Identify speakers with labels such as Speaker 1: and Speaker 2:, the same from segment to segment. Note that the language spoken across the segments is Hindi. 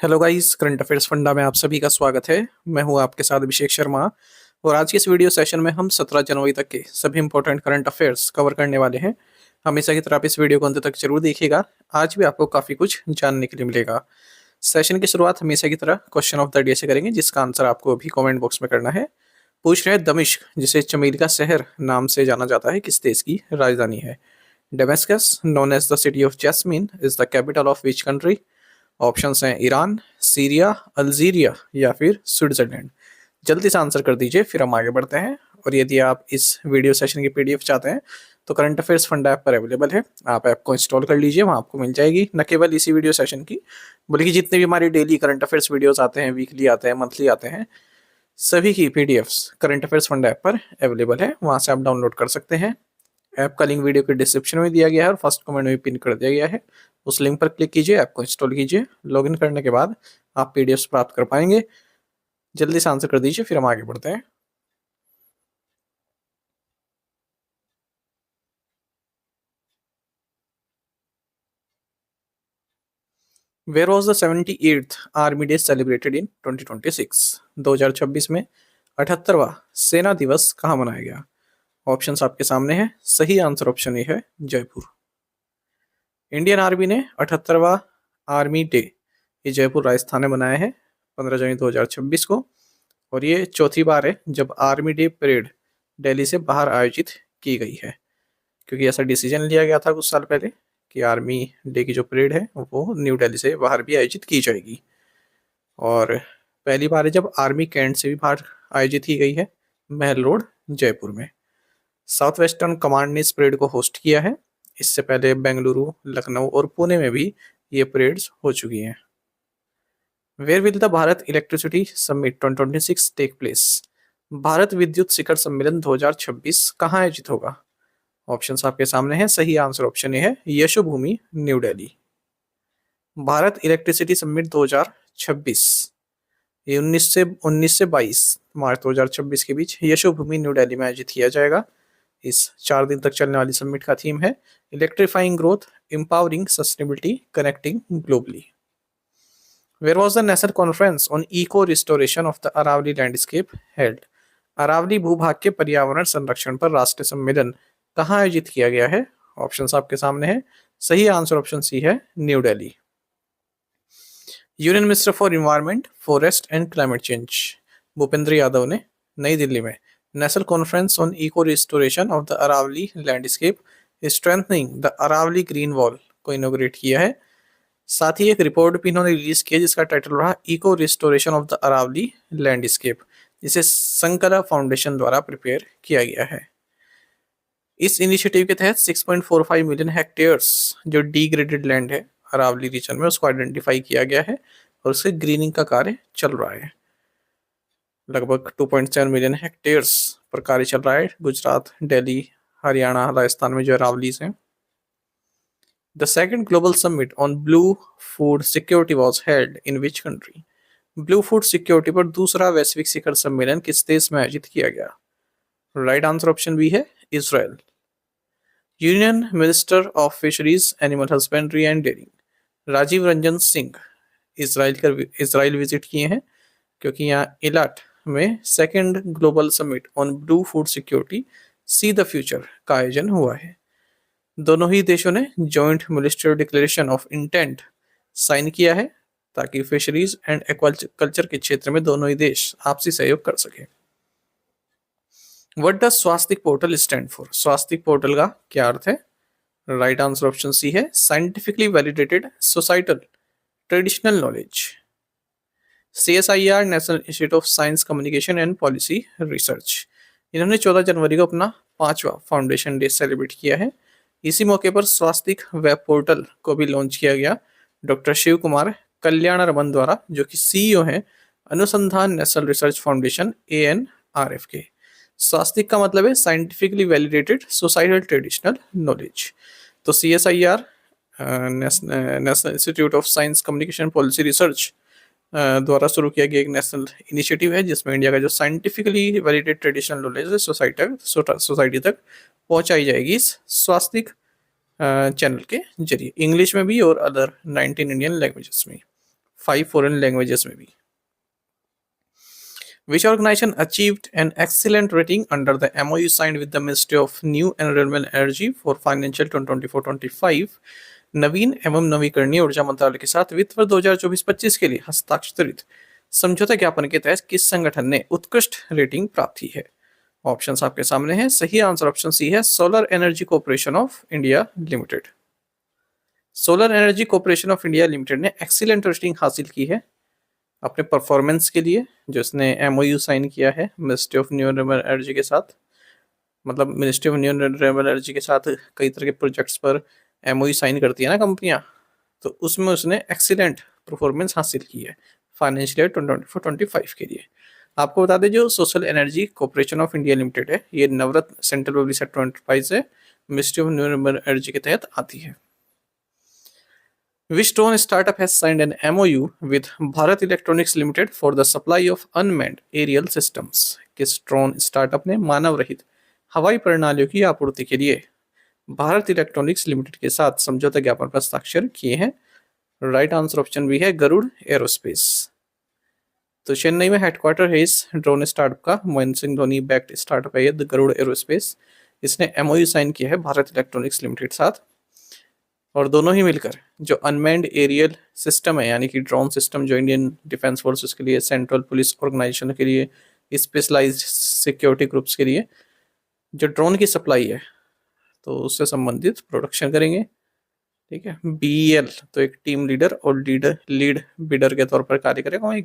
Speaker 1: Hello guys, current affairs funda में आप सभी का स्वागत है। मैं हूं आपके साथ अभिषेक शर्मा। और आज के इस वीडियो सेशन में हम 17 जनवरी तक के सभी इंपॉर्टेंट करंट अफेयर्स कवर करने वाले हैं। हमेशा की तरह आप इस वीडियो को अंत तक जरूर देखिएगा। आज भी आपको काफ़ी कुछ जानने के लिए मिलेगा। सेशन की शुरुआत हमेशा की तरह क्वेश्चन ऑफ द डे से करेंगे, जिसका आंसर आपको अभी कॉमेंट बॉक्स में करना है। पूछ रहे हैं, दमिश्क जिसे चमेली का शहर नाम से जाना जाता है, किस देश की राजधानी है? Damascus, known as the city of jasmine, is the capital of which country? Options हैं ईरान, सीरिया, अल्जीरिया या फिर स्विट्जरलैंड। जल्दी से आंसर कर दीजिए, फिर हम आगे बढ़ते हैं। और यदि आप इस वीडियो सेशन की पीडीएफ चाहते हैं तो करंट अफेयर्स फंड ऐप पर अवेलेबल है। आप ऐप को इंस्टॉल कर लीजिए, वहाँ आपको मिल जाएगी। न केवल इसी वीडियो सेशन की, बल्कि जितने भी हमारी डेली करंट अफेयर्स वीडियोस आते हैं, वीकली आते हैं, मंथली आते हैं, सभी की PDFs current affairs fund app पर अवेलेबल है। वहाँ से आप डाउनलोड कर सकते हैं। ऐप का लिंक वीडियो के डिस्क्रिप्शन में दिया गया है और फर्स्ट कमेंट में पिन कर दिया गया है। उस लिंक पर क्लिक कीजिए, ऐप को इंस्टॉल कीजिए। लॉगिन करने के बाद आप पीडीएफ प्राप्त कर पाएंगे। जल्दी से आंसर कर दीजिए, फिर हम आगे बढ़ते हैं। Where was the 78th army day celebrated in 2026? 2026 में 78वां सेना दिवस कहाँ मनाया गया? ऑप्शंस आपके सामने हैं। सही आंसर ऑप्शन ए है, जयपुर। इंडियन आर्मी ने 78वां आर्मी डे ये जयपुर राजस्थान में मनाया है 15 जनवरी 2026 को। और ये चौथी बार है जब आर्मी डे परेड दिल्ली से बाहर आयोजित की गई है, क्योंकि ऐसा डिसीजन लिया गया था कुछ साल पहले कि आर्मी डे की जो परेड है वो न्यू दिल्ली से बाहर भी आयोजित की जाएगी। और पहली बार है जब आर्मी कैंट से भी बाहर आयोजित की गई है, महल रोड, जयपुर में। साउथ वेस्टर्न कमांड ने इस परेड को होस्ट किया है। इससे पहले बेंगलुरु, लखनऊ और पुणे में भी ये परेड्स हो चुकी हैं। Where will the Bharat electricity summit 2026 take place? Bharat विद्युत शिखर सम्मेलन 2026 कहाँ आयोजित होगा? ऑप्शंस आपके सामने हैं। सही आंसर ऑप्शन ए है, Yashobhoomi, new Delhi. Bharat electricity summit 2026 ये 19 से 22 मार्च 2026 के बीच यशोभूमि, न्यू दिल्ली में आयोजित किया जाएगा। इस 4 दिन तक चलने वाली समिट का थीम है electrifying growth, empowering sustainability, connecting globally. Where was the national conference on eco restoration of the Aravalli landscape held? Aravalli भूभाग के पर्यावरण संरक्षण पर राष्ट्रीय सम्मेलन कहाँ आयोजित किया गया है? ऑप्शंस आपके सामने हैं। सही आंसर ऑप्शन सी है, New Delhi. Union minister for environment, forest and climate change Bhupender Yadav ने नई दिल्ली में national conference on eco restoration of the Aravalli landscape strengthening the Aravalli green wall को इनोग्रेट किया है। साथ ही एक रिपोर्ट भी इन्होंने रिलीज किया जिसका टाइटल रहा eco restoration of the Aravalli landscape, जिसे संकला फाउंडेशन द्वारा प्रिपेयर किया गया है। इस इनिशिएटिव के तहत 6.45 मिलियन हेक्टेयर्स जो डिग्रेडेड लैंड है अरावली रीजन में, उसको आइडेंटिफाई किया गया है और उसके ग्रीनिंग का कार्य चल रहा है। लगभग 2.7 मिलियन हेक्टेयर्स पर कार्य चल रहा है गुजरात, दिल्ली, हरियाणा, राजस्थान में जो अरावलीज हैं। The second global summit on blue food security was held in which country? Blue food security पर दूसरा वैश्विक शिखर सम्मेलन किस देश में आयोजित किया गया? राइट आंसर ऑप्शन बी है, Israel. Union minister of fisheries, animal husbandry and dairying Rajiv Ranjan Singh Israel visit किए हैं, क्योंकि यहाँ इलाट में second global summit on blue food security sea the future का आयोजन हुआ है। दोनों ही देशों ने joint ministerial declaration of intent sign किया है ताकि फिशरीज एंड एक्वाकल्चर के क्षेत्र में दोनों ही देश आपसी सहयोग कर सके। What does Swastik portal stand for? Swastik portal का क्या अर्थ है? राइट आंसर ऑप्शन सी है, scientifically validated societal traditional knowledge. CSIR national institute of science communication and policy research, इन्होंने 14 जनवरी को अपना 5वां फाउंडेशन डे सेलिब्रेट किया है। इसी मौके पर स्वास्तिक वेब पोर्टल को भी लॉन्च किया गया डॉक्टर शिव कुमार कल्याण रमन द्वारा, जो कि सीईओ हैं अनुसंधान नेशनल रिसर्च फाउंडेशन ANRF के। स्वास्तिक का मतलब है scientifically validated societal traditional knowledge. तो CSIR national institute of science communication policy research द्वारा शुरू किया गया एक नेशनल इनिशिएटिव है जिसमें इंडिया का जो साइंटिफिकली वैलिडेटेड ट्रेडिशनल नॉलेज है सोसाइटी तक पहुंचाई जाएगी इस स्वास्तिक चैनल के जरिए, इंग्लिश में भी और अदर 19 इंडियन लैंग्वेजेस में। 5 फॉरेन लैंग्वेजेस में भी। Which organization achieved an excellent rating under the MOU signed with the Ministry of New and Renewable Energy for Financial 2024-25 नवीन एवं नवीकरणीय ऊर्जा मंत्रालय के साथ वित्त वर्ष 2024-25 के लिए हस्ताक्षरित समझौता ज्ञापन के तहत किस संगठन ने उत्कृष्ट रेटिंग प्राप्त की है? ऑप्शंस आपके सामने हैं। सही आंसर ऑप्शन सी है, solar energy corporation of India limited. Solar energy corporation of India limited ने एक्सीलेंट रेटिंग हासिल की है अपने परफॉर्मेंस के लिए, जो इसने एमओयू साइन किया है ministry of new renewable energy के साथ। मतलब ministry of new renewable energy के साथ कई तरह के प्रोजेक्ट्स पर एमओयू साइन करती है ना कंपनियां, तो उसमें उसने एक्सीलेंट परफॉर्मेंस हासिल की है फाइनेंशियल ईयर 2024-25 के लिए। आपको बता दें, जो social energy corporation of India limited है, ये नवरत्न सेंट्रल पब्लिक सेक्टर एंटरप्राइज है, ministry of new renewable energy के तहत आती है। Which drone startup has signed an MOU with Bharat Electronics Limited for the supply of unmanned aerial systems? किस ड्रोन स्टार्टअप ने मानव रहित हवाई प्रणालियों की आपूर्ति के लिए भारत इलेक्ट्रॉनिक्स लिमिटेड के साथ समझौता ज्ञापन पर हस्ताक्षर किए हैं? राइट आंसर ऑप्शन भी है, गरुड़ एरोस्पेस। तो चेन्नई में हेडक्वार्टर है इस ड्रोन स्टार्टअप का, महेंद्र सिंह धोनी बैक्ड स्टार्टअप है ये गरुड़ एरोस्पेस। इसने MOU साइन किया है भारत इलेक्ट्रॉनिक्स लिमिटेड साथ, और दोनों ही मिलकर जो अनमैन्ड एरियल सिस्टम है, यानी कि ड्रोन सिस्टम जो इंडियन डिफेंस फोर्सेस के लिए, सेंट्रल पुलिस ऑर्गेनाइजेशन के लिए, स्पेशलाइज्ड सिक्योरिटी ग्रुप्स के लिए जो ड्रोन की सप्लाई है, तो उससे संबंधित प्रोडक्शन करेंगे। ठीक है। BEL तो एक टीम लीडर और लीड बिडर के तौर पर कार्य करेगा, वहीं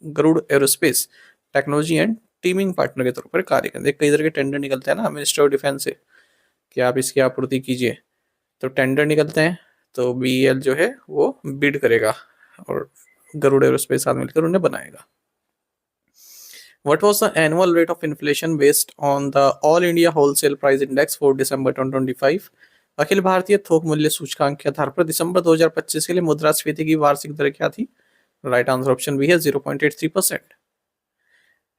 Speaker 1: Garuda aerospace technology and teaming partner के तौर पर कार्य करेंगे। कई तरह के टेंडर निकलते हैं ना मिनिस्ट्री ऑफ डिफेंस से कि आप इसकी आपूर्ति कीजिए, तो टेंडर निकलते हैं, तो BEL जो है वो बिड करेगा और गरुड़ एरोस्पेस साथ मिलकर उन्हें बनाएगा। What was the annual rate of inflation based on the All India Wholesale Price Index for December 2025? Akhil Bharatiya थोक मूल्य सूचकांक के आधार पर दिसंबर 2025 के लिए मुद्रास्फीति की वार्षिक दर क्या थी? राइट आंसर ऑप्शन भी है 0.83%।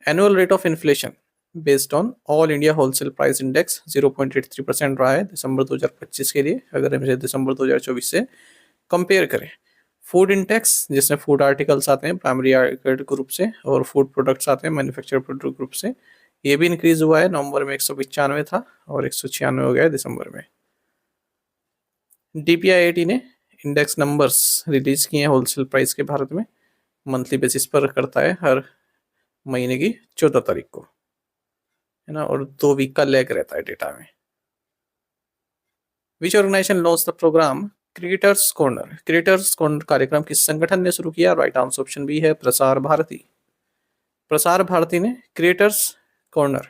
Speaker 1: Annual rate of inflation based on all India wholesale price index 0.83% रहा है दिसंबर 2025 के लिए, अगर हम इसे दिसंबर 2024 से कंपेयर करें। फूड इंडेक्स, जिसमें फूड आर्टिकल्स आते हैं प्राइमरी आर्टिकल ग्रुप से और फूड प्रोडक्ट्स आते हैं मैन्युफैक्चर प्रोडक्ट ग्रुप से, ये भी इंक्रीज हुआ है। नवंबर में 195 था और 196 हो गया है दिसंबर में। DPI-80 ने इंडेक्स नंबर्स रिलीज किए हैं होलसेल प्राइस के भारत में, मंथली बेसिस पर करता है हर महीने की 14 तारीख को, है ना, और 2 वीक का लैग रहता है डेटा में। Which organisation launch the programme Creators Corner? Creators Corner कार्यक्रम किस संगठन ने शुरू किया? राइट आंसर ऑप्शन बी है प्रसार भारती। प्रसार भारती ने क्रिएटर्स कॉर्नर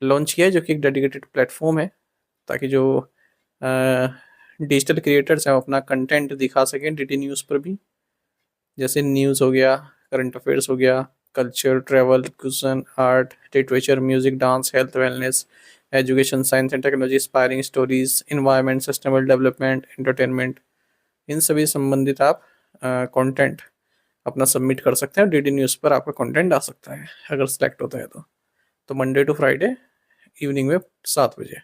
Speaker 1: लॉन्च किया है, जो कि एक डेडिकेटेड प्लेटफॉर्म है ताकि जो डिजिटल क्रिएटर्स हैं अपना कंटेंट दिखा सकें DD न्यूज़ पर भी, जैसे न्यूज़ हो गया, करंट अफेयर्स हो गया, culture, travel, cuisine, art, literature, music, dance, health, wellness, education, science and technology, inspiring stories, environment, sustainable development, entertainment, इन सभी संबंधित आप कंटेंट अपना सबमिट कर सकते हैं और DD न्यूज़ पर आपका कंटेंट आ सकता है अगर सिलेक्ट होता है तो मंडे टू फ्राइडे इवनिंग में 7 बजे।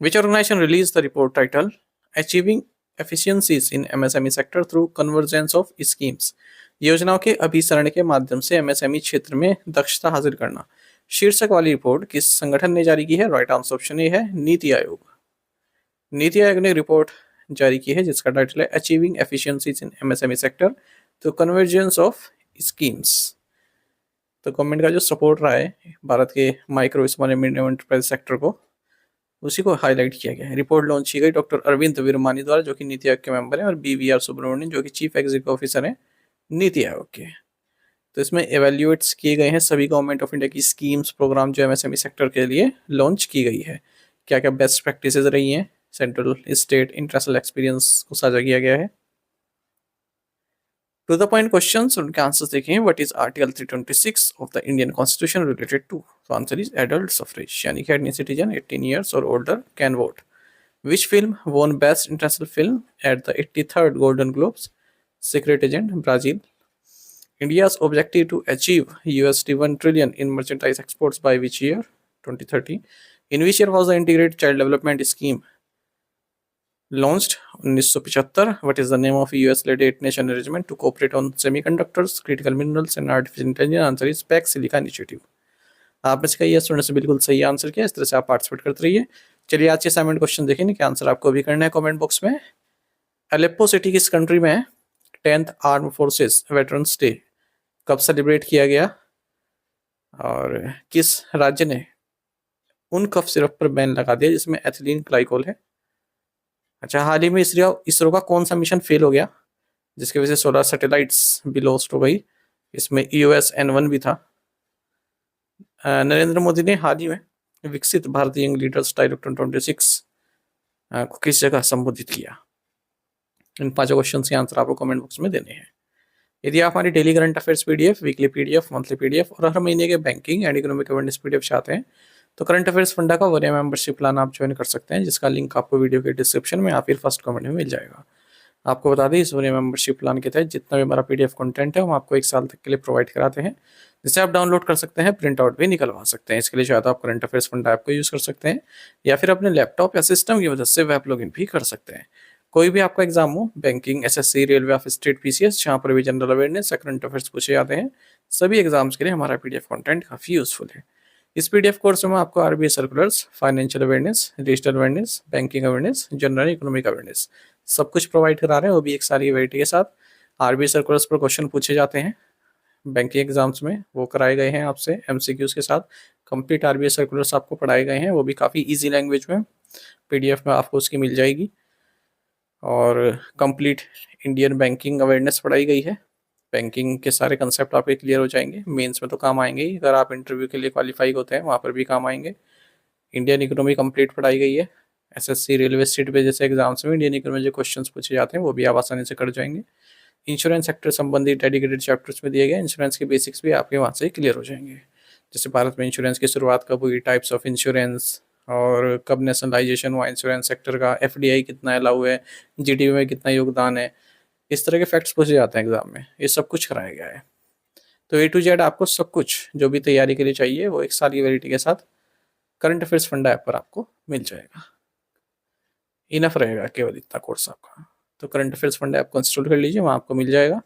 Speaker 1: Which organization released the report titled Achieving Efficiencies in MSME Sector Through Convergence of Schemes? योजनाओं के अभिसरण के माध्यम से MSME क्षेत्र में दक्षता हासिल करना शीर्षक वाली रिपोर्ट किस संगठन ने जारी की है? राइट आंसर ऑप्शन ए है नीति आयोग। नीति आयोग ने रिपोर्ट जारी की है जिसका टाइटल है achieving efficiencies in MSME sector through convergence of schemes. तो गवर्नमेंट का जो सपोर्ट रहा है भारत के micro small and medium enterprise sector को, उसी को हाईलाइट किया गया है। रिपोर्ट लॉन्च की गई डॉक्टर अरविंद विरमानी द्वारा, जो कि नीति आयोग के मेंबर हैं, और BVR सुब्रमण्यन, जो कि चीफ एग्जीक्यूटिव ऑफिसर हैं नीति आयोग के। तो इसमें एवेल्युएट्स किए गए हैं सभी गवर्नमेंट ऑफ इंडिया की स्कीम्स, प्रोग्राम जो MSME सेक्टर के लिए लॉन्च की गई है, क्या क्या बेस्ट प्रैक्टिसेस रही हैं, सेंट्रल, स्टेट, इंटरनेशनल एक्सपीरियंस को साझा किया गया है। टू द पॉइंट क्वेश्चंस, उनके आंसर्स देखें। What is article 326 of the Indian constitution related to? तो आंसर इज एडल्ट सफरेज, यानी कि एनी सिटीजन 18 ईयर्स और older can vote. Which film won best international film at the 83rd Golden Globes? Secret Agent, Brazil. India's objective to achieve $1 trillion in merchandise exports by which year? 2030. In which year was the integrated child development scheme launched 1975। What is the name of US led 8 nation arrangement to cooperate on semiconductors, critical minerals and artificial intelligence? Answer is Pax Silica initiative. आप में से कई स्टूडेंट्स ने बिल्कुल सही आंसर किया। इस तरह से आप पार्टिसिपेट करते रहिए। चलिए आज के असाइनमेंट क्वेश्चन देखें, क्या आंसर आपको भी करना है कमेंट बॉक्स में। अलेप्पो सिटी किस कंट्री में है? 10th arm forces veterans day कब सेलिब्रेट किया गया? और किस राज्य ने उन कफ सिरप पर बैन लगा दिया जिसमें एथिलीन ग्लाइकोल है? अच्छा, हाल ही में इसरो का कौन सा मिशन फेल हो गया जिसकी वजह से 16 सैटेलाइट्स भी लॉस्ट हो गई? इसमें EOS N1 भी था। नरेंद्र मोदी ने हाल ही में विकसित भारतीय यंग लीडर्स डायलॉग 2026 को किस जगह संबोधित किया? इन 5 क्वेश्चन के आंसर आपको कमेंट बॉक्स में देने हैं। यदि आप हमारी daily current affairs PDF, weekly PDF, monthly PDF और हर महीने के banking and economic awareness PDF चाहते हैं तो करंट अफेयर्स फंडा का वरीय मेंबरशिप प्लान आप ज्वाइन कर सकते हैं, जिसका लिंक आपको वीडियो के डिस्क्रिप्शन में या फिर फर्स्ट कमेंट में मिल जाएगा। आपको बता दें, इस वरीय मेंबरशिप प्लान के तहत जितना भी हमारा PDF कंटेंट है हम आपको 1 साल तक के लिए प्रोवाइड कराते हैं, जिसे आप डाउनलोड कर सकते हैं, प्रिंट आउट भी निकलवा सकते हैं। इसके लिए चाहे तो आप करंट अफेयर्स फंडा ऐप को यूज़ कर सकते हैं या फिर अपने लैपटॉप या सिस्टम की मदद से वेब लॉगिन भी कर सकते हैं। कोई भी आपका एग्जाम हो, banking, SSC, railway of state, PCS, जहाँ पर भी जनरल अवेयरनेस या करंट अफेयर्स पूछे जाते हैं, सभी एग्जाम्स के लिए हमारा PDF कंटेंट काफ़ी यूजफुल है। इस PDF कोर्स में आपको RBI circulars, financial awareness, digital awareness, banking awareness, general economic awareness सब कुछ प्रोवाइड करा रहे हैं, वो भी एक सारी वैरायटी के साथ। RBI सर्कुलर्स पर क्वेश्चन पूछे जाते हैं बैंकिंग एग्जाम्स में, वो कराए गए हैं आपसे MCQs के साथ। कंप्लीट RBI सर्कुलर्स आपको पढ़ाए गए हैं, वो भी काफ़ी ईजी लैंग्वेज में PDF में आपको उसकी मिल जाएगी। और कंप्लीट इंडियन बैंकिंग अवेयरनेस पढ़ाई गई है। बैंकिंग के सारे कंसेप्ट आपके क्लियर हो जाएंगे, मेंस में तो काम आएंगे ही, अगर आप इंटरव्यू के लिए क्वालिफाई होते हैं वहाँ पर भी काम आएंगे। इंडियन इकोनॉमी कंप्लीट पढ़ाई गई है। SSC, रेलवे, स्टेट पे जैसे एग्जाम्स में इंडियन इकोनॉमी जो क्वेश्चन पूछे जाते हैं वो भी आप आसानी से कर जाएंगे। इंश्योरेंस सेक्टर संबंधी डेडिकेटेड चैप्टर्स में दिए गए इंश्योरेंस के बेसिक्स भी आपके वहाँ से क्लियर हो जाएंगे। जैसे भारत में इंश्योरेंस की शुरुआत कब हुई, टाइप्स ऑफ इंश्योरेंस, और कब नेशनलाइजेशन हुआ इंश्योरेंस सेक्टर का, FDI कितना अलाउ है, GDP में कितना योगदान है, इस तरह के फैक्ट्स पूछे जाते हैं एग्जाम में। ये सब कुछ कराया गया है। तो A to Z आपको सब कुछ जो भी तैयारी के लिए चाहिए वो 1 साल की वैलिडिटी के साथ करंट अफेयर्स फंडा ऐप पर आपको मिल जाएगा। इनफ रहेगा केवल इतना कोर्स आपका। तो करंट अफेयर्स फंडा ऐप को इंस्टॉल कर लीजिए, वहाँ आपको मिल जाएगा।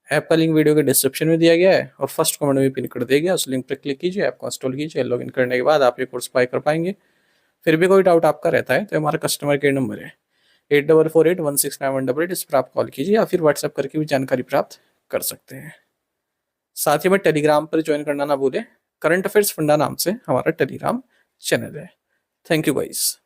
Speaker 1: ऐप का लिंक वीडियो के डिस्क्रिप्शन में दिया गया है और फर्स्ट कमेंट में पिन कर दिया गया, उस लिंक पर क्लिक कीजिए, ऐप को इंस्टॉल कीजिए। लॉगिन करने के बाद आप ये कोर्स बाय कर पाएंगे। फिर भी कोई डाउट आपका रहता है तो हमारा कस्टमर केयर नंबर है 8448169188, इस पर आप कॉल कीजिए या फिर व्हाट्सएप करके भी जानकारी प्राप्त कर सकते हैं। साथ ही में टेलीग्राम पर ज्वाइन करना ना भूलें, करंट अफेयर्स फंडा नाम से हमारा टेलीग्राम चैनल है। Thank you guys.